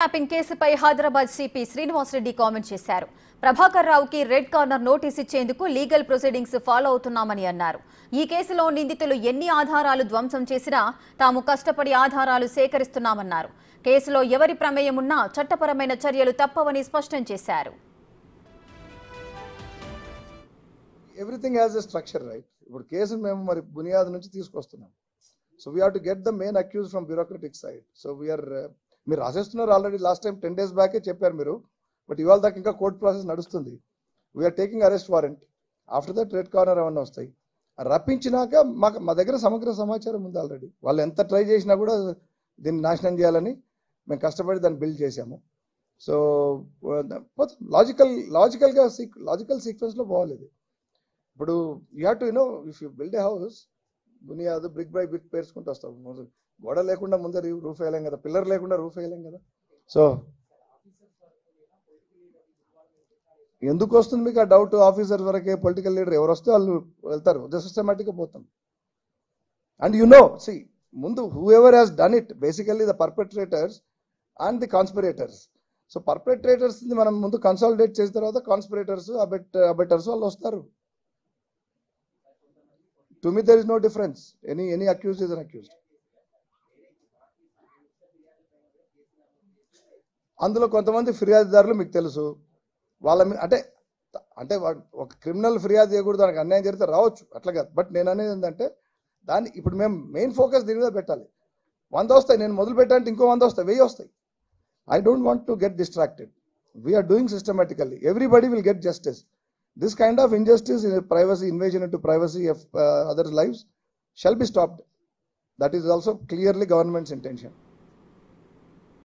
Tapping కేసుపై Hyderabad CP Srinivas Reddy comment చేశారు. Prabhakar రావుకి red corner notice ఇచ్చేందుకు లీగల్ ప్రొసీడింగ్స్ ఫాలో అవుతున్నామని అన్నారు. ఈ కేసులో నిందితులు ఎన్ని ఆధారాలు ధ్వంసం చేసినా తాము కష్టపడి ఆధారాలు సేకరిస్తున్నామన్నారు. కేసులో ఎవరి ప్రమేయం ఉన్నా చట్టపరమైన చర్యలు తప్పవని స్పష్టం చేశారు. Everything has a structure, right? ఇప్పుడు కేసును మేము మరి బునియాద్ నుంచి తీసుకొస్తున్నాం. So we have to get the main accused from bureaucratic side. So we're మీరు రాసేస్తున్నారు ఆల్రెడీ. లాస్ట్ టైం 10 days బ్యాకే చెప్పారు మీరు, బట్ ఇవాళ దాకా ఇంకా కోర్ట్ ప్రాసెస్ నడుస్తుంది. We're taking arrest warrant. After that red corner ఏమన్నా వస్తాయి. రప్పించినాక మా దగ్గర సమగ్ర సమాచారం ఉంది ఆల్రెడీ. వాళ్ళు ఎంత ట్రై చేసినా కూడా దీన్ని నాశనం చేయాలని మేము కష్టపడి దాన్ని బిల్డ్ చేశాము. సో లాజికల్ సీక్వెన్స్లో పోవాలి ఇది. ఇప్పుడు you have to if you build a house, బునియాదు బ్రిక్ బై బ్రిక్ పేర్చుకుంటూ వస్తాం. గోడ లేకుండా ముందర రూఫ్ వేయలేం కదా, పిల్లర్ లేకుండా రూఫ్ వేయలేం కదా. సో ఎందుకు వస్తుంది మీకు ఆ డౌట్? ఆఫీసర్ వరకే, పొలిటికల్ లీడర్ ఎవరు వస్తే వాళ్ళు వెళ్తారు. సిస్టమేటిక్గా పోతాం. అండ్ ముందు who ever has done it, basically the perpetrators and the conspirators. So perpetrators మనం ముందు కన్సాలిడేట్ చేసిన తర్వాత కాన్స్పిరేటర్స్, అబెటర్స్ వాళ్ళు వస్తారు. To me, there is no difference. Any accused is an accused. అందులో కొంతమంది ఫిర్యాదుదారులు మీకు తెలుసు. వాళ్ళ అంటే ఒక క్రిమినల్ ఫిర్యాదు చేయకూడదు, దానికి అన్యాయం జరిగితే రావచ్చు, అట్లా కాదు. బట్ నేను అనేది ఏంటంటే దాన్ని ఇప్పుడు మేము మెయిన్ ఫోకస్ దీని మీద పెట్టాలి. 100 వస్తాయి, నేను మొదలు పెట్టాలంటే ఇంకో 100 వస్తాయి, 1000 వస్తాయి. I don't want to get distracted. We are doing systematically. Everybody will get justice. This kind of injustice, privacy, invasion into privacy of others' lives shall be stopped. That is also clearly government's intention.